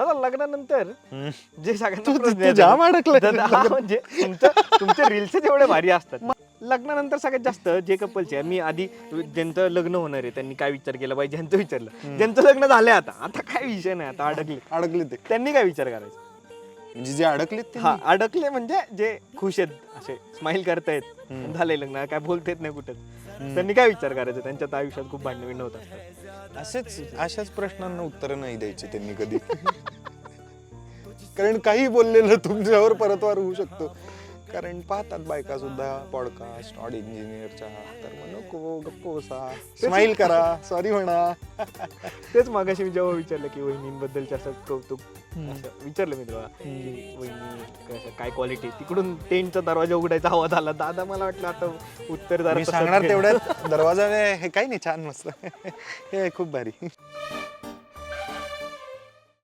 आता लग्नानंतर जे सगळ्यांना तू प्रश्न येतात, जाम अडकलाय. दादा, म्हणजे तुमचे रील्स जेवढे भारी असतात लग्नानंतर सगळ्यात जास्त जे कपल्स आहे, मी आधी ज्यांचं लग्न होणार आहे त्यांनी काय विचार केला पाहिजे ज्यांचं विचारलं, ज्यांचं लग्न झालंय आता काय विषय नाही, आता अडकले ते त्यांनी काय विचार करायचा. म्हणजे जे अडकलेत ते हा, अडकले म्हणजे जे खुश आहेत, असे स्माइल करतायत, झालंय लग्न, काय बोलतेत नाही कुठं, त्यांनी काय विचार करायचं. त्यांच्यात आयुष्यात खूप भांडण बिंड होत असतात. अशाच प्रश्नांना उत्तर नाही द्यायची त्यांनी कधी. कारण काही बोललेलं तुमच्यावर परतवार होऊ शकतो. कारण पाहतात बायका सुद्धा पॉडकास्ट ऑड इंजिनियरच्या, तर मग नको गप्प बसा, स्माइल करा, सॉरी म्हणा. तेच मागाशी मी जेव्हा विचारलं की वहिनींबद्दलचे असं कौतुक, असं विचारलं मी तुला की वहिनी काय क्वालिटी, तिकडून टेंटचा दरवाजा उघडायचा आवाज आला. दादा मला वाटलं आता उत्तर मी सांगणार तेवढ्यात दरवाजा हे काही नाही, छान मस्त, हे खूप भारी.